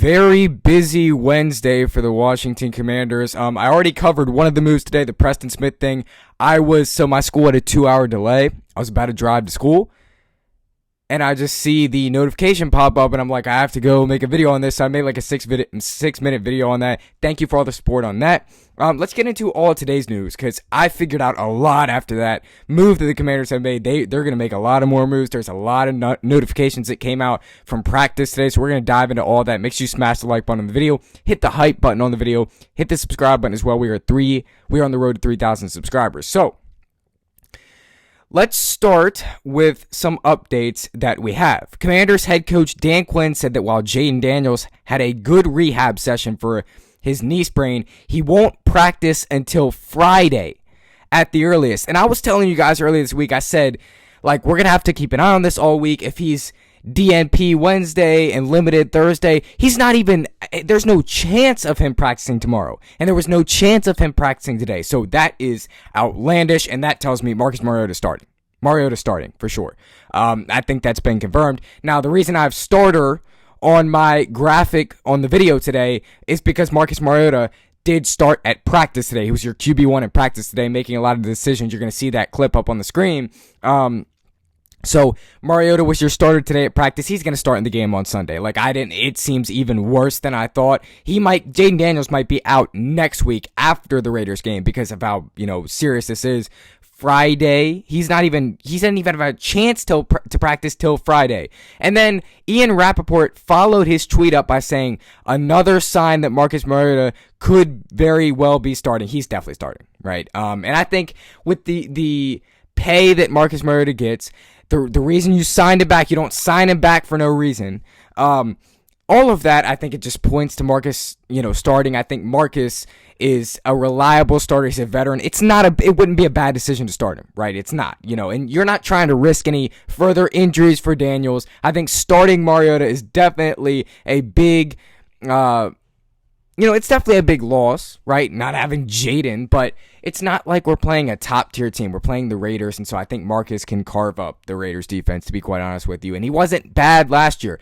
very busy Wednesday for the Washington Commanders. I already covered one of the moves today, the Preston Smith thing. My school had a 2-hour delay. I was about to drive to school, and I just see the notification pop up, and I'm like, I have to go make a video on this. So I made like a 6-minute video on that. Thank you for all the support on that. Let's get into all today's news, because I figured out a lot after that move that the Commanders have made. They're going to make a lot of more moves. There's a lot of notifications that came out from practice today, so we're going to dive into all that. Make sure you smash the like button on the video, hit the hype button on the video, hit the subscribe button as well. We are on the road to 3,000 subscribers. So let's start with some updates that we have. Commanders head coach Dan Quinn said that while Jaden Daniels had a good rehab session for his knee sprain, he won't practice until Friday at the earliest. And I was telling you guys earlier this week, I said, like, we're going to have to keep an eye on this all week. If he's DNP Wednesday and limited Thursday, there's no chance of him practicing tomorrow. And there was no chance of him practicing today. So that is outlandish, and that tells me Marcus Mariota starting. Mariota starting, for sure. I think that's been confirmed. Now, the reason I have starter on my graphic on the video today is because Marcus Mariota did start at practice today. He was your QB1 in practice today, making a lot of the decisions. You're going to see that clip up on the screen. So Mariota was your starter today at practice. He's going to start in the game on Sunday. It seems even worse than I thought. Jaden Daniels might be out next week after the Raiders game because of how, serious this is. Friday, he didn't even have a chance to practice till Friday. And then Ian Rappaport followed his tweet up by saying another sign that Marcus Mariota could very well be starting. He's definitely starting, right? And I think with the pay that Marcus Mariota gets, the reason you signed him back, you don't sign him back for no reason. All of that, I think it just points to Marcus, starting. I think Marcus is a reliable starter. He's a veteran. It wouldn't be a bad decision to start him, right? It's not, and you're not trying to risk any further injuries for Daniels. I think starting Mariota is definitely a big, it's definitely a big loss, right? Not having Jaden, but it's not like we're playing a top-tier team. We're playing the Raiders, and so I think Marcus can carve up the Raiders' defense, to be quite honest with you. And he wasn't bad last year.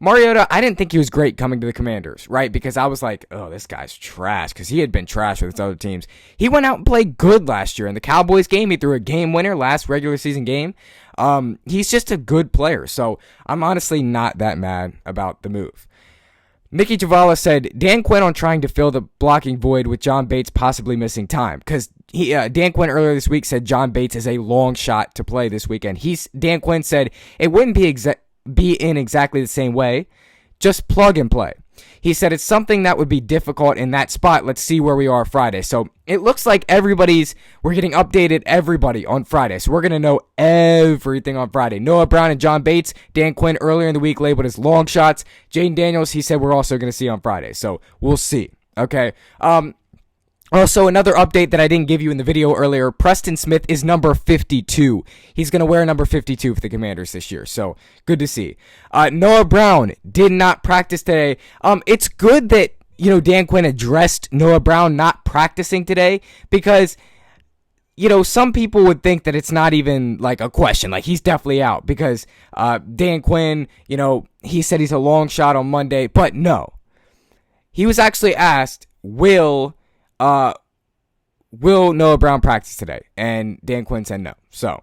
Mariota, I didn't think he was great coming to the Commanders, right? Because I was like, oh, this guy's trash, because he had been trash with his other teams. He went out and played good last year. In the Cowboys game, he threw a game winner last regular season game. He's just a good player, so I'm honestly not that mad about the move. Mickey Javala said, Dan Quinn on trying to fill the blocking void with John Bates possibly missing time. Because Dan Quinn earlier this week said John Bates is a long shot to play this weekend. Dan Quinn said it wouldn't be in exactly the same way, just plug and play. He said it's something that would be difficult in that spot. Let's see where we are Friday. So it looks like we're getting updated everybody on Friday. So we're going to know everything on Friday. Noah Brown and John Bates, Dan Quinn earlier in the week labeled as long shots. Jaden Daniels, he said we're also going to see on Friday. So we'll see. Okay. Also, another update that I didn't give you in the video earlier, Preston Smith is number 52. He's going to wear number 52 for the Commanders this year, so good to see. Noah Brown did not practice today. It's good that, Dan Quinn addressed Noah Brown not practicing today because, some people would think that it's not even like a question. Like, he's definitely out because Dan Quinn, he said he's a long shot on Monday, but no. He was actually asked, Will Noah Brown practice today? And Dan Quinn said no. So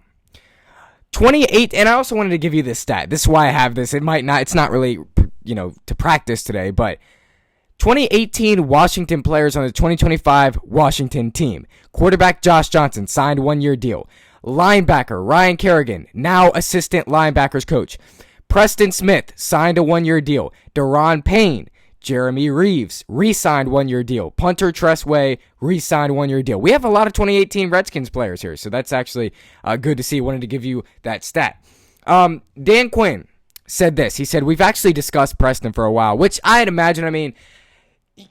28, and I also wanted to give you this stat. This is why I have this. It's not really, to practice today, but 2018 Washington players on the 2025 Washington team. Quarterback Josh Johnson signed 1-year deal. Linebacker Ryan Kerrigan, now assistant linebackers coach. Preston Smith signed a 1-year deal. Daron Payne, Jeremy Reeves, re-signed 1-year deal. Punter Tressway, re-signed 1-year deal. We have a lot of 2018 Redskins players here, so that's actually good to see. Wanted to give you that stat. Dan Quinn said this. He said, we've actually discussed Preston for a while, which I'd imagine,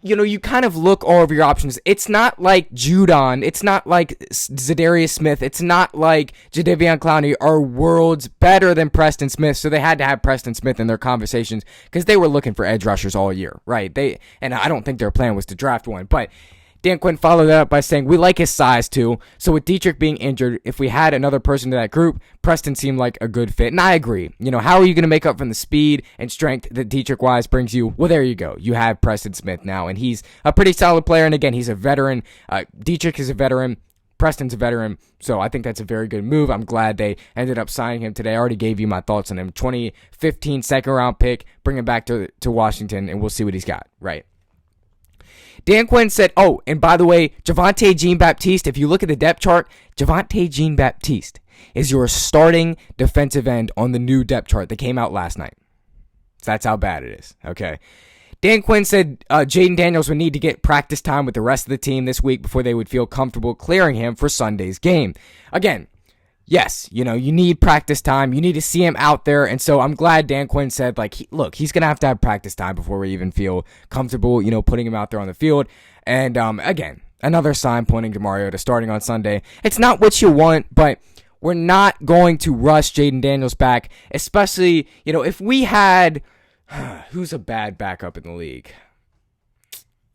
you kind of look all over your options. It's not like Judon. It's not like Zadarius Smith. It's not like Jadeveon Clowney are worlds better than Preston Smith. So they had to have Preston Smith in their conversations because they were looking for edge rushers all year, right? And I don't think their plan was to draft one. But Dan Quinn followed that up by saying, we like his size too. So with Dietrich being injured, if we had another person to that group, Preston seemed like a good fit. And I agree. How are you going to make up from the speed and strength that Dietrich Wise brings you? Well, there you go. You have Preston Smith now, and he's a pretty solid player. And again, he's a veteran. Dietrich is a veteran. Preston's a veteran, so I think that's a very good move. I'm glad they ended up signing him today. I already gave you my thoughts on him. 2015 second-round pick, bring him back to Washington, and we'll see what he's got, right? Dan Quinn said, oh, and by the way, Javonte Jean-Baptiste, if you look at the depth chart, Javonte Jean-Baptiste is your starting defensive end on the new depth chart that came out last night. So that's how bad it is, okay? Dan Quinn said Jaden Daniels would need to get practice time with the rest of the team this week before they would feel comfortable clearing him for Sunday's game. Again, yes, you need practice time. You need to see him out there. And so I'm glad Dan Quinn said, look, he's going to have practice time before we even feel comfortable, putting him out there on the field. And again, another sign pointing to Mariota starting on Sunday. It's not what you want, but we're not going to rush Jaden Daniels back, especially, if we had... who's a bad backup in the league?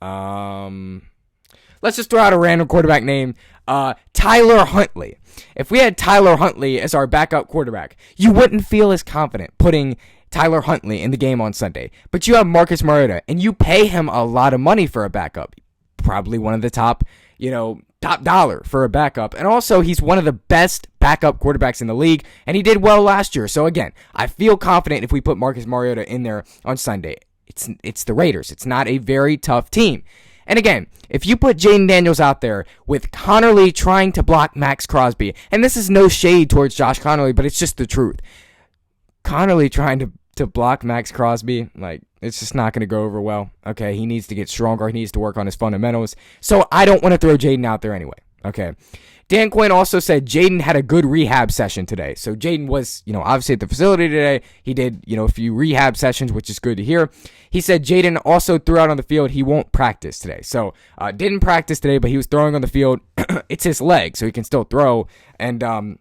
Let's just throw out a random quarterback name. Tyler Huntley. If we had Tyler Huntley as our backup quarterback, you wouldn't feel as confident putting Tyler Huntley in the game on Sunday. But you have Marcus Mariota, and you pay him a lot of money for a backup. Probably one of the top dollar for a backup. And also, he's one of the best backup quarterbacks in the league, and he did well last year. So again, I feel confident if we put Marcus Mariota in there on Sunday. It's the Raiders. It's not a very tough team. And again, if you put Jaden Daniels out there with Connerly trying to block Max Crosby, and this is no shade towards Josh Connerly, but it's just the truth. Connerly trying to block Max Crosby, it's just not going to go over well. Okay, he needs to get stronger. He needs to work on his fundamentals. So I don't want to throw Jaden out there anyway. Okay. Dan Quinn also said Jaden had a good rehab session today. So Jaden was, obviously at the facility today. He did, a few rehab sessions, which is good to hear. He said Jaden also threw out on the field. He won't practice today. So didn't practice today, but he was throwing on the field. It's his leg, so he can still throw. And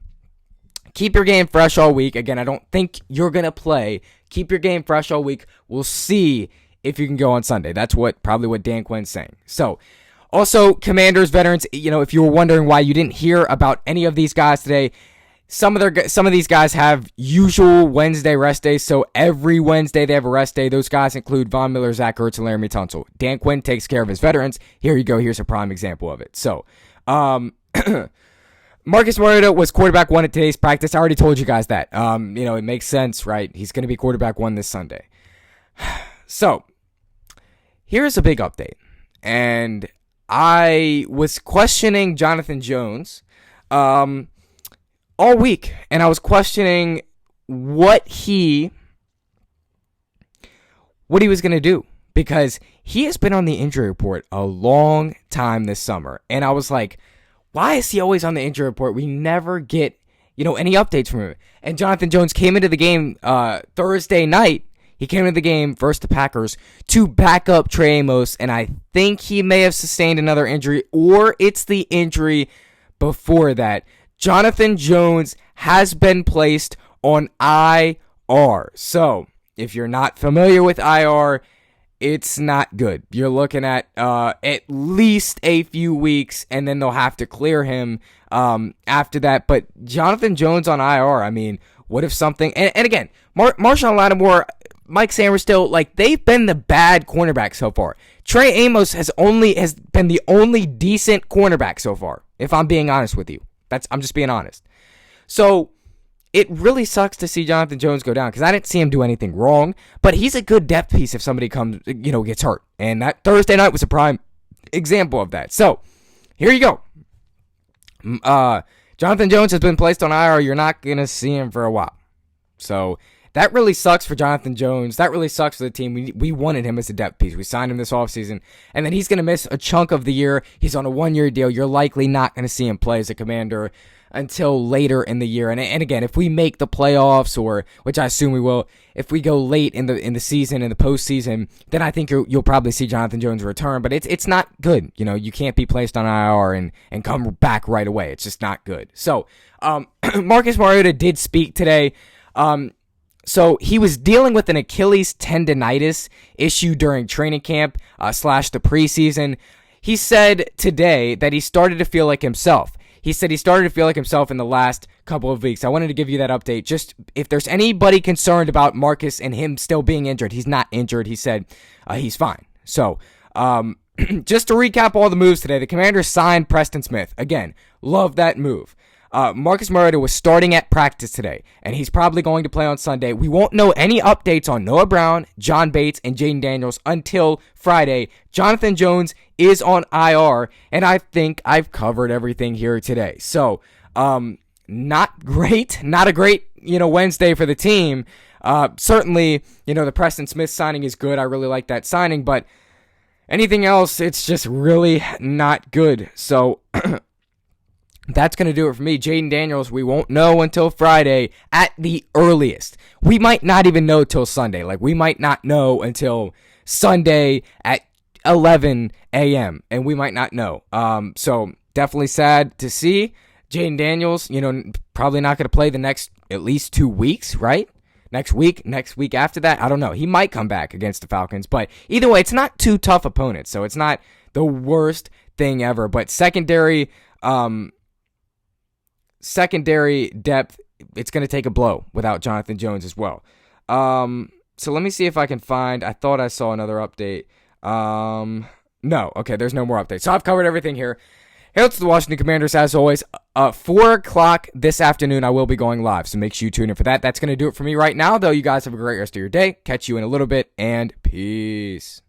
keep your game fresh all week. Again, I don't think you're going to play. Keep your game fresh all week. We'll see if you can go on Sunday. That's probably what Dan Quinn's saying. So, also, Commanders veterans, if you were wondering why you didn't hear about any of these guys today, some of these guys have usual Wednesday rest days, so every Wednesday they have a rest day. Those guys include Von Miller, Zach Ertz, and Laramie Tunsil. Dan Quinn takes care of his veterans. Here you go. Here's a prime example of it. So, Marcus Mariota was quarterback one at today's practice. I already told you guys that. It makes sense, right? He's going to be quarterback one this Sunday. So, here's a big update. And I was questioning Jonathan Jones all week. And I was questioning what he was going to do. Because he has been on the injury report a long time this summer. And I was like, why is he always on the injury report? We never get, any updates from him. And Jonathan Jones came into the game Thursday night. He came into the game versus the Packers to back up Trey Amos, and I think he may have sustained another injury, or it's the injury before that. Jonathan Jones has been placed on IR. So, if you're not familiar with IR, it's not good. You're looking at least a few weeks, and then they'll have to clear him after that. But Jonathan Jones on IR, what if something... And again, Marshawn Lattimore, Mike Sainristil, they've been the bad cornerback so far. Trey Amos has been the only decent cornerback so far, if I'm being honest with you. I'm just being honest. So... it really sucks to see Jonathan Jones go down because I didn't see him do anything wrong, but he's a good depth piece if somebody gets hurt. And that Thursday night was a prime example of that. So, here you go. Jonathan Jones has been placed on IR. You're not going to see him for a while. So, that really sucks for Jonathan Jones. That really sucks for the team. We wanted him as a depth piece. We signed him this offseason. And then he's going to miss a chunk of the year. He's on a one-year deal. You're likely not going to see him play as a Commander until later in the year. And again, if we make the playoffs, or which I assume we will, if we go late in the season, in the postseason, then I think you'll probably see Jonathan Jones return. But it's not good. You can't be placed on IR and come back right away. It's just not good. So Marcus Mariota did speak today. So he was dealing with an Achilles tendonitis issue during training camp / the preseason. he said today that he started to feel like himself. He said he started to feel like himself in the last couple of weeks. I wanted to give you that update. Just if there's anybody concerned about Marcus and him still being injured, he's not injured. He said he's fine. So, just to recap all the moves today, the Commanders signed Preston Smith. Again, love that move. Marcus Mariota was starting at practice today, and he's probably going to play on Sunday. We won't know any updates on Noah Brown, John Bates, and Jaden Daniels until Friday. Jonathan Jones is on IR, and I think I've covered everything here today. So, not great. Not a great, Wednesday for the team. Certainly, the Preston Smith signing is good. I really like that signing, but anything else, it's just really not good. So, that's going to do it for me. Jaden Daniels, we won't know until Friday at the earliest. We might not even know till Sunday. We might not know until Sunday at 11 a.m. and we might not know. So definitely sad to see. Jaden Daniels, probably not going to play the next at least 2 weeks, right? Next week after that, I don't know. He might come back against the Falcons, but either way, it's not two tough opponents, so it's not the worst thing ever. But secondary depth, it's going to take a blow without Jonathan Jones as well. So let me see if I can find, I thought I saw another update. No, okay, there's no more updates. So I've covered everything here. Hail to the Washington Commanders, as always. 4 o'clock this afternoon, I will be going live, so make sure you tune in for that. That's going to do it for me right now, though. You guys have a great rest of your day. Catch you in a little bit, and peace.